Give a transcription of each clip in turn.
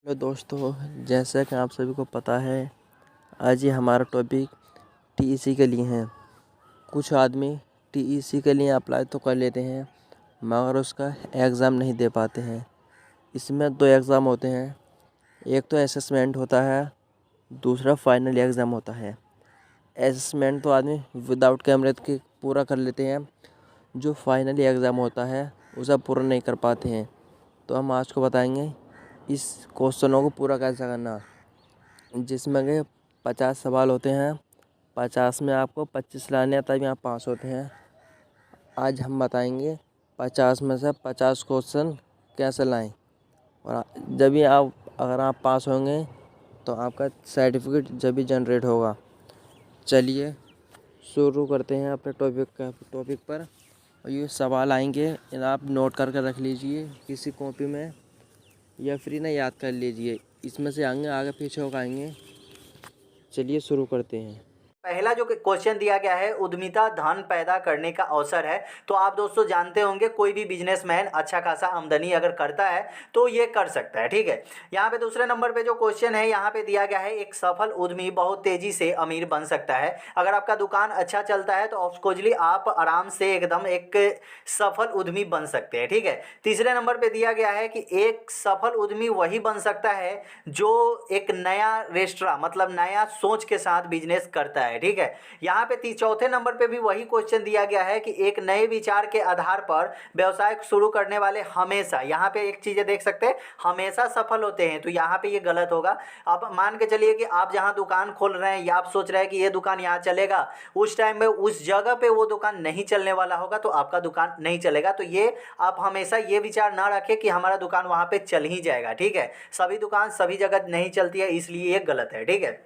तो दोस्तों, जैसा कि आप सभी को पता है, आज ये हमारा टॉपिक टीईसी के लिए है। कुछ आदमी टीईसी के लिए अप्लाई तो कर लेते हैं मगर उसका एग्ज़ाम नहीं दे पाते हैं। इसमें 2 एग्ज़ाम होते हैं, एक तो असेसमेंट होता है, दूसरा फाइनल एग्ज़ाम होता है। असेसमेंट तो आदमी विदाउट कैमरे के पूरा कर लेते हैं, जो फाइनल एग्ज़ाम होता है उसे पूरा नहीं कर पाते हैं। तो हम आज को बताएंगे इस क्वेश्चनों को पूरा कैसे करना, जिसमें कि 50 सवाल होते हैं। 50 में आपको 25 लाने हैं तभी आप पास होते हैं। आज हम बताएंगे 50 में से 50 क्वेश्चन कैसे लाएं, और जब भी अगर आप पास होंगे तो आपका सर्टिफिकेट जब भी जनरेट होगा। चलिए शुरू करते हैं अपने टॉपिक पर। और ये सवाल आएंगे, इन्हें आप नोट करके रख लीजिए किसी कॉपी में या फिर ना याद कर लीजिए। इसमें से आएंगे, आगे पीछे होकर आएंगे। चलिए शुरू करते हैं। पहला जो क्वेश्चन दिया गया है, उद्यमिता धन पैदा करने का अवसर है। तो आप दोस्तों जानते होंगे, कोई भी बिजनेसमैन अच्छा खासा आमदनी अगर करता है तो ये कर सकता है, ठीक है। यहाँ पे दूसरे नंबर पे जो क्वेश्चन है यहाँ पे दिया गया है, एक सफल उद्यमी बहुत तेजी से अमीर बन सकता है। अगर आपका दुकान अच्छा चलता है तो ऑफकोर्सली आप आराम से एकदम एक सफल उद्यमी बन सकते हैं, ठीक है। तीसरे नंबर पे दिया गया है कि एक सफल उद्यमी वही बन सकता है जो एक नया रेस्टोरेंट मतलब नया सोच के साथ बिजनेस करता है, ठीक है। यहाँ पे चौथे नंबर पे भी वही क्वेश्चन दिया गया है कि एक नए विचार के आधार पर व्यवसाय शुरू करने वाले हमेशा, यहाँ पे एक चीजें देख सकते हैं, हमेशा सफल होते हैं। तो यहाँ पे ये गलत होगा। अब मान के चलिए कि आप जहाँ दुकान खोल रहे हैं या आप सोच रहे हैं कि ये दुकान यहाँ चलेगा, उस टाइम में उस जगह पे वो दुकान नहीं चलने वाला होगा तो आपका दुकान नहीं चलेगा। तो ये आप हमेशा ये विचार ना रखें कि हमारा दुकान वहाँ पे चल ही जाएगा, ठीक है। सभी दुकान सभी जगह नहीं चलती है, इसलिए ये गलत है, ठीक है।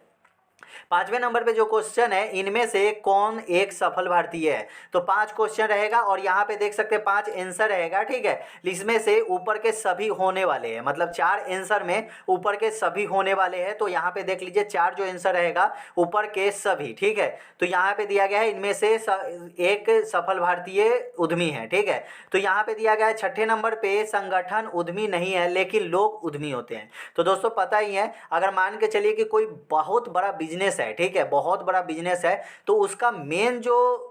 पांचवें नंबर पे जो क्वेश्चन है, इनमें से कौन एक सफल भारतीय है। तो 5 क्वेश्चन रहेगा और यहाँ पे देख सकते हैं 5 आंसर रहेगा, ठीक है। इसमें से ऊपर के सभी होने वाले हैं, मतलब 4 आंसर में ऊपर के सभी होने वाले हैं। तो यहाँ पे देख लीजिए 4 जो आंसर रहेगा ऊपर के सभी, ठीक है। तो यहाँ पे दिया गया है इनमें से एक सफल भारतीय उद्यमी है, ठीक है। तो यहाँ पे दिया गया है छठे नंबर पे, संगठन उद्यमी नहीं है लेकिन लोग उद्यमी होते हैं। तो दोस्तों पता ही है, अगर मान के चलिए कि कोई बहुत बड़ा बिजनेस है, ठीक है, बहुत बड़ा बिजनेस है, तो उसका मेन जो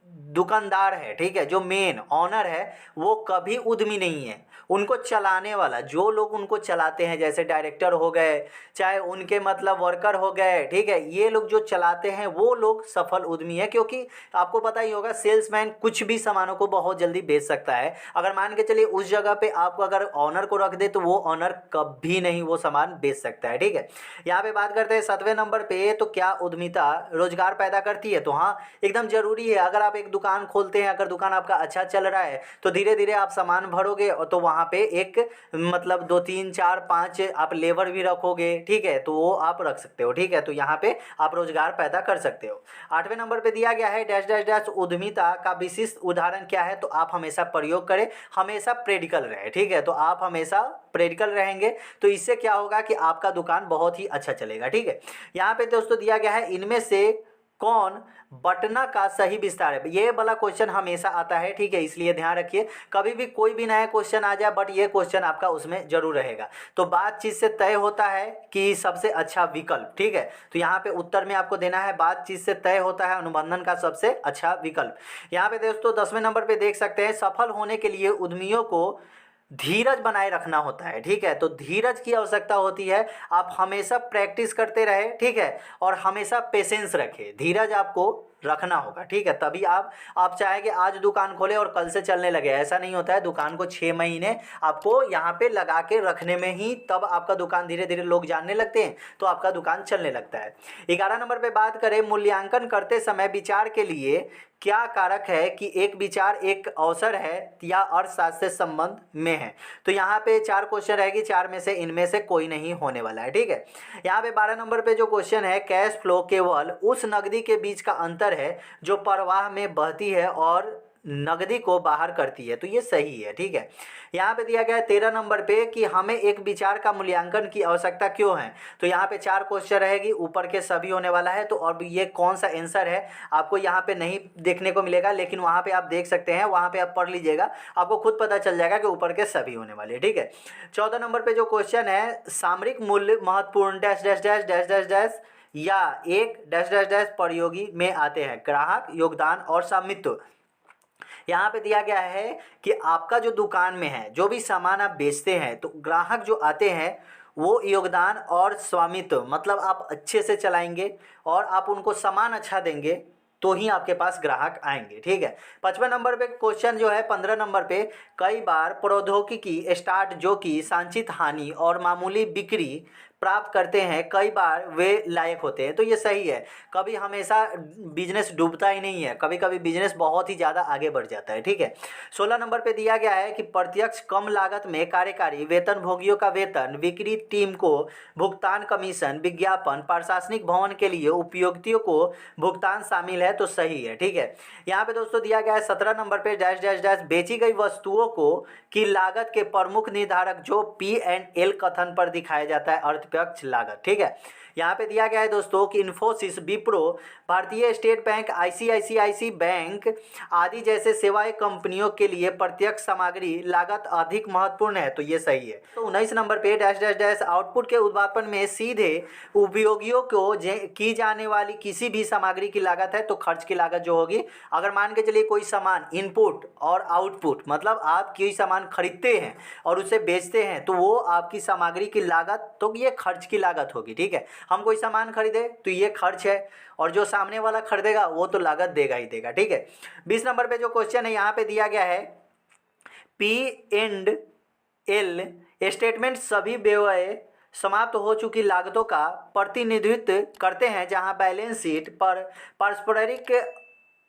दुकानदार है, ठीक है, जो मेन ऑनर है, वो कभी उद्यमी नहीं है। उनको चलाने वाला, जो लोग उनको चलाते हैं, जैसे डायरेक्टर हो गए, चाहे उनके मतलब वर्कर हो गए, ठीक है, ये लोग जो चलाते हैं वो लोग सफल उद्यमी है। क्योंकि आपको पता ही होगा, सेल्समैन कुछ भी सामानों को बहुत जल्दी बेच सकता है। अगर मान के चलिए उस जगह पे आपको अगर ऑनर को रख दे तो वो ऑनर कभी नहीं वो सामान बेच सकता है, ठीक है। यहाँ पे बात करते हैं 7वें नंबर पे, तो क्या उद्यमिता रोजगार पैदा करती है। तो हाँ, एकदम जरूरी है। अगर आप एक दुकान खोलते हैं, अगर दुकान आपका अच्छा चल रहा है तो धीरे धीरे आप सामान भरोगे और तो वहाँ पे एक मतलब 2 3 4 5 आप लेबर भी रखोगे, ठीक है, तो वो आप रख सकते हो, ठीक है। तो यहाँ पे आप रोजगार पैदा कर सकते हो। 8वें नंबर पे दिया गया है डैश डैश डैश उद्यमिता का विशिष्ट उदाहरण क्या है। तो आप हमेशा प्रयोग करें, हमेशा प्रेडिकल रहे, ठीक है। तो आप हमेशा प्रेडिकल रहेंगे तो इससे क्या होगा कि आपका दुकान बहुत ही अच्छा चलेगा, ठीक है। यहाँ पे दोस्तों दिया गया है, इनमें से कौन बटना का सही विस्तार है। ये वाला क्वेश्चन हमेशा आता है, ठीक है, इसलिए ध्यान रखिए। कभी भी कोई भी नया क्वेश्चन आ जाए, बट ये क्वेश्चन आपका उसमें जरूर रहेगा। तो बातचीत से तय होता है कि सबसे अच्छा विकल्प, ठीक है। तो यहाँ पे उत्तर में आपको देना है, बातचीत से तय होता है अनुबंधन का सबसे अच्छा विकल्प। यहाँ पे दोस्तों 10वें नंबर पे देख सकते हैं, सफल होने के लिए उद्यमियों को धीरज बनाए रखना होता है, ठीक है। तो धीरज की आवश्यकता होती है। आप हमेशा प्रैक्टिस करते रहे, ठीक है, और हमेशा पेशेंस रखें, धीरज आपको रखना होगा, ठीक है। तभी आप चाहे कि आज दुकान खोले और कल से चलने लगे, ऐसा नहीं होता है। दुकान को 6 महीने आपको यहाँ पे लगा के रखने में ही तब आपका दुकान धीरे धीरे लोग जानने लगते हैं तो आपका दुकान चलने लगता है। 11 नंबर पे बात करें, मूल्यांकन करते समय विचार के लिए क्या कारक है कि एक विचार एक अवसर है या अर्थशास्त्र से संबंध में है। तो यहाँ पे 4 क्वेश्चन रहेगी, 4 में से इनमें से कोई नहीं होने वाला है, ठीक है। यहाँ पे 12 नंबर पे जो क्वेश्चन है, कैश फ्लो केवल उस नकदी के बीच का अंतर है जो प्रवाह में बहती है और नकदी को बाहर करती है, तो ये सही है। ठीक है, यहाँ पे दिया गया है 13 नंबर पे कि हमें एक विचार का मूल्यांकन की आवश्यकता क्यों है। तो यहाँ पे 4 क्वेश्चन रहेगी, ऊपर के सभी होने वाला है। तो अब ये कौन सा आंसर है आपको यहाँ पे नहीं देखने को मिलेगा, लेकिन वहाँ पे आप देख सकते हैं, वहाँ पे आप पढ़ लीजिएगा, आपको खुद पता चल जाएगा कि ऊपर के सभी होने वाले हैं। ठीक है, 14 नंबर पे जो क्वेश्चन है, सामरिक मूल्य महत्वपूर्ण dash dash dash dash dash dash या एक डैश डैश डैश प्रयोगी में आते हैं, ग्राहक, योगदान और स्वामित्व। यहाँ पे दिया गया है कि आपका जो दुकान में है, जो भी सामान आप बेचते हैं, तो ग्राहक जो आते हैं वो योगदान और स्वामित्व, मतलब आप अच्छे से चलाएंगे और आप उनको सामान अच्छा देंगे तो ही आपके पास ग्राहक आएंगे। ठीक है, 55 नंबर पे क्वेश्चन जो है, 15 नंबर पे, कई बार प्रौद्योगिकी स्टार्ट जो कि संचित हानि और मामूली बिक्री प्राप्त करते हैं, कई बार वे लायक होते हैं। तो ये सही है, कभी हमेशा बिजनेस डूबता ही नहीं है, कभी कभी बिजनेस बहुत ही ज़्यादा आगे बढ़ जाता है। ठीक है, 16 नंबर पे दिया गया है कि प्रत्यक्ष कम लागत में कार्यकारी वेतन भोगियों का वेतन, बिक्री टीम को भुगतान, कमीशन, विज्ञापन, प्रशासनिक भवन के लिए उपयोगियों को भुगतान शामिल है, तो सही है। ठीक है, यहाँ पे दोस्तों दिया गया है 17 नंबर पे डैश डैश डैश बेची गई वस्तुओं को की लागत के प्रमुख निर्धारक जो P&L कथन पर दिखाया जाता है, अप्रत्यक्ष लागत। ठीक है, यहाँ पे दिया गया है दोस्तों कि इन्फोसिस, विप्रो, भारतीय स्टेट बैंक, ICICI बैंक आदि जैसे सेवाएं कंपनियों के लिए प्रत्यक्ष सामग्री लागत अधिक महत्वपूर्ण है, तो ये सही है। तो 19 नंबर पे डैश डैश डैश आउटपुट के उत्पादन में सीधे उपयोगियों को की जाने वाली किसी भी सामग्री की लागत है, तो खर्च की लागत जो होगी, अगर मान के चलिए कोई सामान इनपुट और आउटपुट, मतलब आप कोई सामान खरीदते हैं और उसे बेचते हैं, तो वो आपकी सामग्री की लागत, तो ये खर्च की लागत होगी। ठीक है, हम कोई सामान खरीदे तो ये खर्च है, और जो सामने वाला खरीदेगा वो तो लागत देगा ही देगा। ठीक है, 20 नंबर पे जो क्वेश्चन है, यहाँ पे दिया गया है P&L स्टेटमेंट सभी व्यय समाप्त हो चुकी लागतों का प्रतिनिधित्व करते हैं, जहां बैलेंस शीट पर पारस्परिक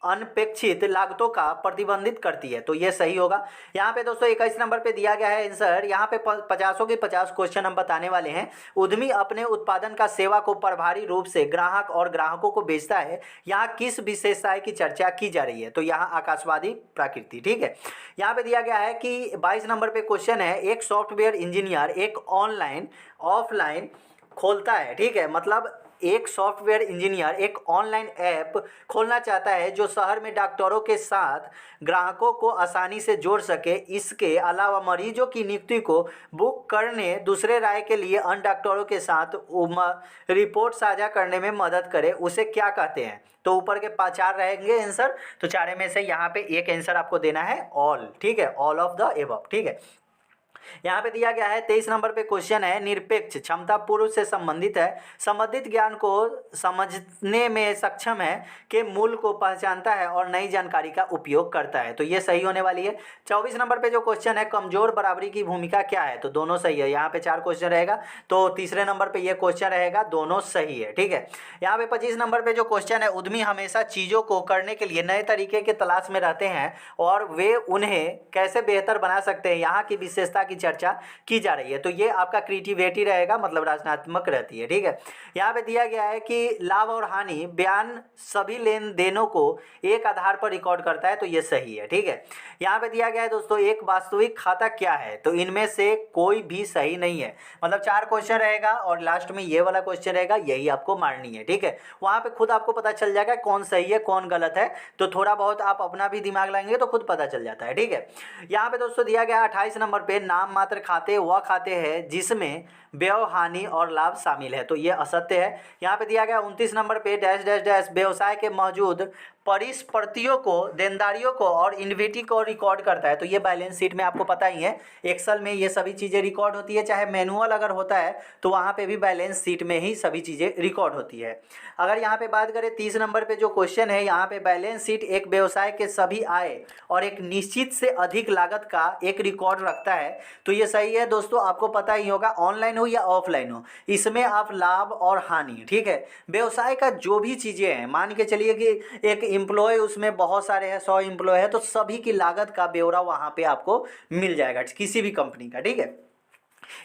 अनपेक्षित लागतों का प्रतिबंधित करती है, तो ये सही होगा। यहाँ पे दोस्तों 21 नंबर पे दिया गया है आंसर, यहाँ पे 50 के 50 क्वेश्चन हम बताने वाले हैं। उद्यमी अपने उत्पादन का सेवा को प्रभावी रूप से ग्राहक और ग्राहकों को बेचता है, यहाँ किस विशेषता की चर्चा की जा रही है, तो यहाँ आकाशवादी प्रकृति। ठीक है, यहाँ पे दिया गया है कि 22 नंबर पे क्वेश्चन है, एक सॉफ्टवेयर इंजीनियर एक ऑनलाइन ऑफलाइन खोलता है। ठीक है, मतलब एक सॉफ्टवेयर इंजीनियर एक ऑनलाइन ऐप खोलना चाहता है जो शहर में डॉक्टरों के साथ ग्राहकों को आसानी से जोड़ सके। इसके अलावा मरीजों की नियुक्ति को बुक करने, दूसरे राय के लिए अन्य डॉक्टरों के साथ रिपोर्ट साझा करने में मदद करे, उसे क्या कहते हैं। तो ऊपर के 4 रहेंगे आंसर, तो 4 में से यहाँ पे एक आंसर आपको देना है ऑल। ठीक है, ऑल ऑफ द एबव। ठीक है, यहाँ पे दिया गया है 23 नंबर पे क्वेश्चन है, निरपेक्ष क्षमता पूर्व से संबंधित है, संबंधित ज्ञान को समझने में सक्षम है, के मूल को पहचानता है और नई जानकारी का उपयोग करता है, तो ये सही होने वाली है। 24 नंबर पे जो क्वेश्चन है, कमजोर बराबरी की भूमिका क्या है, तो दोनों सही है। यहाँ पे 4 क्वेश्चन रहेगा, तो तीसरे नंबर पे ये क्वेश्चन रहेगा, दोनों सही है। ठीक है, यहाँ पे 25 नंबर पे जो क्वेश्चन है, उद्यमी हमेशा चीज़ों को करने के लिए नए तरीके के तलाश में रहते हैं और वे उन्हें कैसे बेहतर बना सकते हैं, यहाँ की विशेषता की चर्चा की जा रही है, तो ये आपका क्रिएटिविटी रहेगा, मतलब रचनात्मक रहती है। ठीक है, यहाँ पे दिया गया है कि लाभ और हानि बयान सभी लेन देनों को एक आधार पर रिकॉर्ड करता है, तो ये सही है। ठीक है, यहाँ पे दिया गया है दोस्तों, एक वास्तविक खाता क्या है, तो इनमें से कोई भी सही नहीं है, मतलब 4 क्वेश्चन रहेगा और लास्ट में ये वाला क्वेश्चन रहेगा, यही आपको मारनी है। ठीक है, वहाँ पे खुद आपको पता चल जाएगा कौन सही है कौन गलत है, तो थोड़ा बहुत आप अपना भी दिमाग लाएंगे तो खुद पता चल जाता है। ठीक है, यहाँ पे दोस्तों दिया गया 28 नंबर पे, नाम मात्र खाते वह खाते हैं जिसमें व्यय, हानि और लाभ शामिल है, तो ये असत्य है। यहाँ पे दिया गया 29 नंबर पे डैश डैश डैश व्यवसाय के मौजूद परिसंपत्तियों को, देनदारियों को और इन्वेंटरी को रिकॉर्ड करता है, तो ये बैलेंस शीट में आपको पता ही है, एक्सेल में ये सभी चीज़ें रिकॉर्ड होती है, चाहे मैनुअल अगर होता है तो वहाँ पे भी बैलेंस शीट में ही सभी चीज़ें रिकॉर्ड होती है। अगर यहाँ पे बात करें 30 नंबर पे जो क्वेश्चन है, यहाँ पे बैलेंस शीट एक व्यवसाय के सभी आय और एक निश्चित से अधिक लागत का एक रिकॉर्ड रखता है, तो ये सही है दोस्तों। आपको पता ही होगा, ऑनलाइन हो या ऑफलाइन हो, इसमें आप लाभ और हानि, ठीक है, व्यवसाय का जो भी चीज़ें हैं, मान के चलिए कि एक एम्प्लॉय उसमें बहुत सारे हैं, 100 एम्प्लॉय है, तो सभी की लागत का ब्यौरा वहाँ पे आपको मिल जाएगा किसी भी कंपनी का। ठीक है,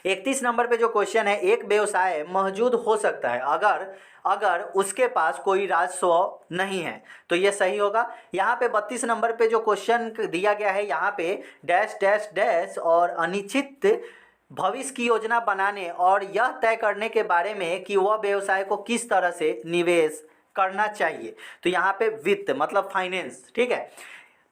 31 नंबर पे जो क्वेश्चन है, एक व्यवसाय मौजूद हो सकता है अगर अगर उसके पास कोई राजस्व नहीं है, तो ये सही होगा। यहाँ पे 32 नंबर पे जो क्वेश्चन दिया गया है, यहाँ पे डैश डैश डैश और अनिश्चित भविष्य की योजना बनाने और यह तय करने के बारे में कि वह व्यवसाय को किस तरह से निवेश करना चाहिए। तो यहाँ पे वित्त मतलब फाइनेंस, ठीक है।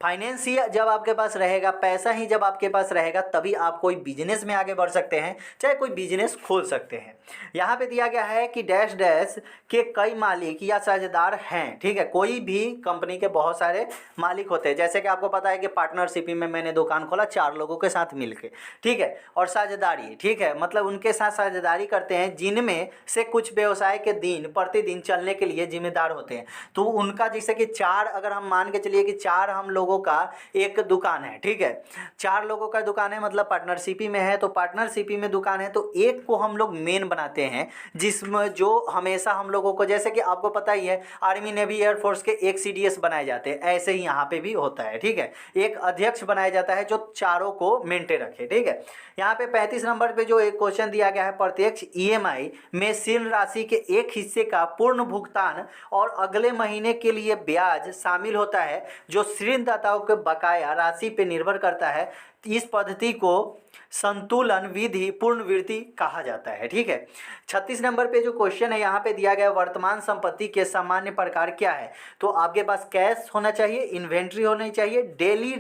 फाइनेंस ही जब आपके पास रहेगा, पैसा ही जब आपके पास रहेगा, तभी आप कोई बिजनेस में आगे बढ़ सकते हैं, चाहे कोई बिजनेस खोल सकते हैं। यहाँ पे दिया गया है कि डैश डैश के कई मालिक या साझेदार हैं, ठीक है। कोई भी कंपनी के बहुत सारे मालिक होते हैं, जैसे कि आपको पता है कि पार्टनरशिप में मैंने दुकान खोला 4 लोगों के साथ मिलके, ठीक है। और साझेदारी, ठीक है, मतलब उनके साथ साझेदारी करते हैं जिनमें से कुछ व्यवसाय के दिन प्रतिदिन चलने के लिए जिम्मेदार होते हैं। तो उनका जैसे कि 4, अगर हम मान के चलिए कि 4 हम लोगों का एक दुकान है, ठीक है, 4 लोगों का दुकान है, मतलब पार्टनरशिपी में है, तो पार्टनरशिपी में दुकान है, तो एक को हम लोग मेन बनाते हैं जिसमें जो हमेशा हम लोगों को, जैसे कि आपको पता ही है आर्मी नेवी एयरफोर्स के एक CDS बनाए जाते हैं, ऐसे ही यहाँ पे भी होता है, ठीक है। एक अध्यक्ष बनाया जाता है जो चारों को मेंटेन रखे, ठीक है। यहाँ पे 35 नंबर पे जो एक क्वेश्चन दिया गया है, प्रत्यक्ष EMI में ऋण राशि के एक हिस्से का पूर्ण भुगतान और अगले महीने के लिए ब्याज शामिल होता है जो ऋणदाताओं के बकाया राशि पर निर्भर करता है। इस पद्धति को संतुलन विधि पुनर्वृत्ति कहा जाता है, ठीक है। 36 नंबर पे जो क्वेश्चन है, यहाँ पे दिया गया वर्तमान संपत्ति के सामान्य प्रकार क्या है। तो आपके पास कैश होना चाहिए, इन्वेंट्री होनी चाहिए, डेली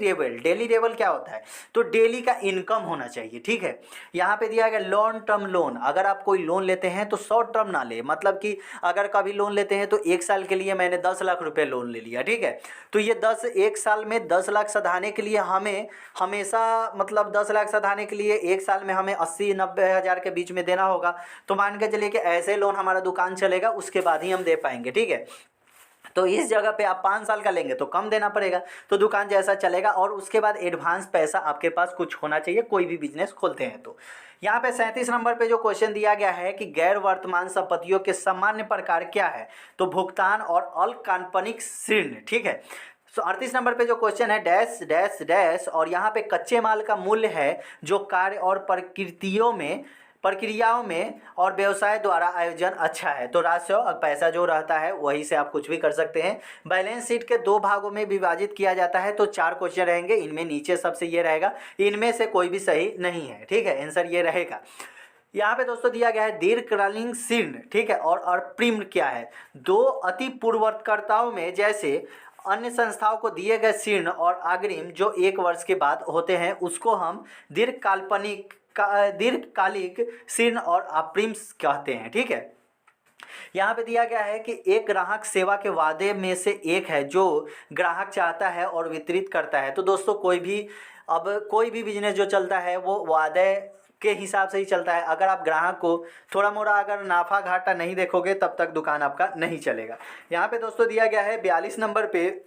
रेबल क्या होता है, तो डेली का इनकम होना चाहिए, ठीक है। यहाँ पे दिया गया लॉन्ग टर्म लोन, अगर आप कोई लोन लेते हैं तो शॉर्ट टर्म ना ले, मतलब कि अगर कभी लोन लेते हैं तो 1 साल के लिए मैंने 10 लाख रुपए लोन ले लिया, ठीक है, तो ये 1 साल में 10 लाख सधाने के लिए हमें हमेशा, मतलब 10 लाख सधाने के लिए 1 साल में हमें 80-90 हज़ार के बीच में देना होगा। तो मान के चलिए कि ऐसे लोन हमारा दुकान चलेगा, उसके बाद ही हम दे पाएंगे, ठीक है। तो इस जगह पे आप 5 साल का लेंगे तो कम देना पड़ेगा, तो दुकान जैसा चलेगा। और उसके बाद एडवांस पैसा आपके पास कुछ होना चाहिए, कोई भी बिजनेस खोलते हैं तो। यहाँ पे 37 नंबर पे जो क्वेश्चन दिया गया है कि गैर वर्तमान संपत्तियों के सामान्य प्रकार क्या है, तो भुगतान और अल्पकालिक ऋण, ठीक है। 38 नंबर पे जो क्वेश्चन है, डैश डैश डैश और यहाँ पे कच्चे माल का मूल्य है जो कार्य और प्रक्रियाओं में और व्यवसाय द्वारा आयोजन अच्छा है। तो राशि और पैसा जो रहता है वही से आप कुछ भी कर सकते हैं। बैलेंस शीट के 2 भागों में विभाजित किया जाता है, तो 4 क्वेश्चन रहेंगे, इनमें नीचे सबसे ये रहेगा, इनमें से कोई भी सही नहीं है, ठीक है, आंसर ये रहेगा। यहाँ पे दोस्तों दिया गया है दीर्घकालीन ऋण, ठीक है, और अप्रिम क्या है। 2 अति पूर्ववर्तकर्ताओं में जैसे अन्य संस्थाओं को दिए गए ऋण और अग्रिम जो 1 वर्ष के बाद होते हैं, उसको हम दीर्घकालिक ऋण और अप्रिम कहते हैं, ठीक है। यहाँ पे दिया गया है कि एक ग्राहक सेवा के वादे में से एक है जो ग्राहक चाहता है और वितरित करता है। तो दोस्तों कोई भी बिजनेस जो चलता है वो वादे के हिसाब से ही चलता है। अगर आप ग्राहक को थोड़ा मोड़ा अगर नाफा घाटा नहीं देखोगे तब तक दुकान आपका नहीं चलेगा। यहाँ पे दोस्तों दिया गया है 42 नंबर पे,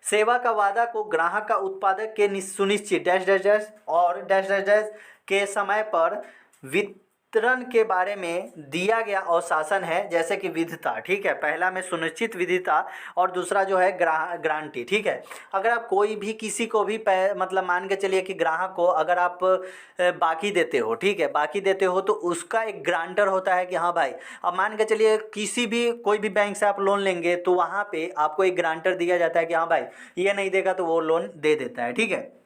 सेवा का वादा को ग्राहक का उत्पादक के सुनिश्चित डैश डैश डैश और डैश डैश डैश के समय पर वितरण के बारे में दिया गया अनुशासन है, जैसे कि विधिता, ठीक है। पहला में सुनिश्चित विधिता और दूसरा जो है गारंटी, ठीक है। अगर आप कोई भी किसी को भी मतलब मान के चलिए कि ग्राहक को अगर आप बाकी देते हो, ठीक है, बाकी देते हो तो उसका एक ग्रांटर होता है कि हाँ भाई, अब मान के चलिए कोई भी बैंक से आप लोन लेंगे तो वहाँ पे आपको एक ग्रांटर दिया जाता है कि हाँ भाई ये नहीं देगा तो वो लोन दे देता है, ठीक है।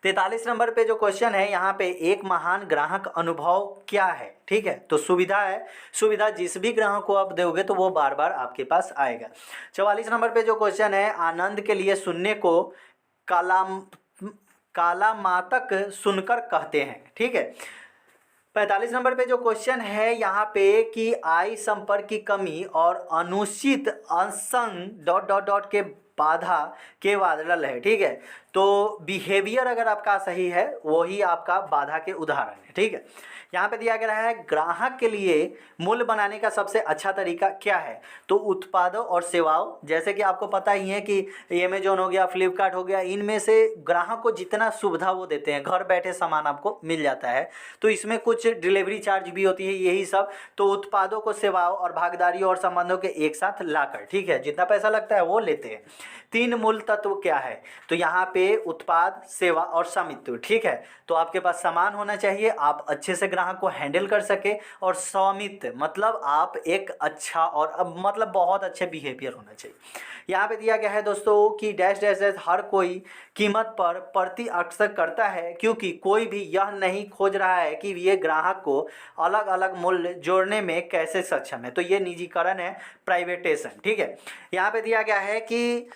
43 नंबर पे जो क्वेश्चन है, यहाँ पे एक महान ग्राहक अनुभव क्या है, ठीक है, तो सुविधा है। सुविधा जिस भी ग्राहक को आप दोगे तो वो बार बार आपके पास आएगा। 44 नंबर पे जो क्वेश्चन है, आनंद के लिए सुनने को कालामातक सुनकर कहते हैं, ठीक है। 45 नंबर पे जो क्वेश्चन है यहाँ पे कि आई संपर्क की कमी और अनुचित असंग डॉट डॉट डॉट के बाधा के वादल है, ठीक है। तो बिहेवियर अगर आपका सही है वही आपका बाधा के उदाहरण है, ठीक है। यहाँ पे दिया गया है ग्राहक के लिए मूल्य बनाने का सबसे अच्छा तरीका क्या है, तो उत्पादों और सेवाओं, जैसे कि आपको पता ही है कि अमेजोन हो गया, फ्लिपकार्ट हो गया, इनमें से ग्राहक को जितना सुविधा वो देते हैं, घर बैठे सामान आपको मिल जाता है, तो इसमें कुछ डिलीवरी चार्ज भी होती है, यही सब। तो उत्पादों को सेवाओं और भागीदारी और संबंधों के एक साथ लाकर, ठीक है, जितना पैसा लगता है वो लेते हैं। तीन मूल तत्व क्या है? तो यहाँ पे उत्पाद, सेवा और स्वामित्व, ठीक है। तो आपके पास सामान होना चाहिए, आप अच्छे से ग्राहक को हैंडल कर सके, और स्वामित्व मतलब आप एक अच्छा और मतलब बहुत अच्छे बिहेवियर होना चाहिए। यहाँ पे दिया गया है दोस्तों कि डैश डैश डैश हर कोई कीमत पर प्रति अक्सर करता है, क्योंकि कोई भी यह नहीं खोज रहा है कि ये ग्राहक को अलग अलग मूल्य जोड़ने में कैसे सक्षम है। तो ये निजीकरण है, प्राइवेटेशन, ठीक है। यहाँ पे दिया गया है कि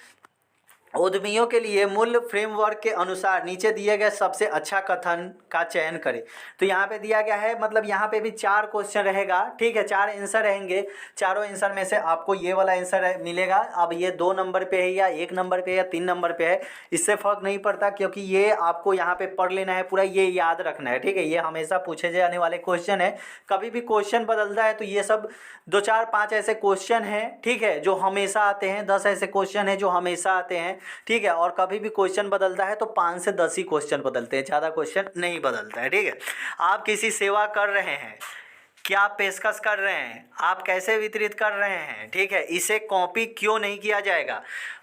उद्यमियों के लिए मूल्य फ्रेमवर्क के अनुसार नीचे दिए गए सबसे अच्छा कथन का चयन करें। तो यहाँ पे दिया गया है, मतलब यहाँ पे भी 4 क्वेश्चन रहेगा, ठीक है, 4 आंसर रहेंगे। चारों आंसर में से आपको ये वाला आंसर मिलेगा। अब ये 2 नंबर पे है या 1 नंबर पे है या 3 नंबर पे है, इससे फर्क नहीं पड़ता, क्योंकि ये आपको यहाँ पे पढ़ लेना है पूरा, ये याद रखना है, ठीक है। ये हमेशा पूछे जाने वाले क्वेश्चन है। कभी भी क्वेश्चन बदलता है तो ये सब 2 4 5 ऐसे क्वेश्चन हैं, ठीक है, जो हमेशा आते हैं। 10 ऐसे क्वेश्चन हैं जो हमेशा आते हैं, ठीक है। और कभी भी क्वेश्चन बदलता है तो 5 से 10 ही क्वेश्चन बदलते हैं, ज़्यादा क्वेश्चन नहीं बदलता है, ठीक है। आप किसी सेवा कर रहे हैं, क्या पेशकश कर रहे हैं, आप कैसे वितरित कर रहे हैं, ठीक है, इसे कॉपी क्यों नहीं किया जाएगा।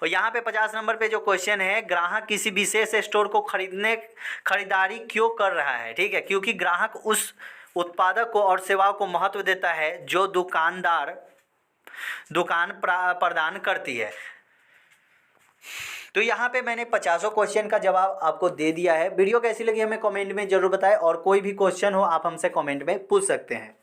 और यहाँ पे 50 नंबर पे जो क्वेश्चन है, ग्राहक किसी विशेष स्टोर को खरीदारी क्यों कर रहा है, ठीक है, क्योंकि ग्राहक उस उत्पादक को और सेवाओं को महत्व देता है जो दुकान प्रदान करती है। तो यहाँ पे मैंने 50 क्वेश्चन का जवाब आपको दे दिया है। वीडियो कैसी लगी हमें कमेंट में ज़रूर बताएं, और कोई भी क्वेश्चन हो आप हमसे कमेंट में पूछ सकते हैं।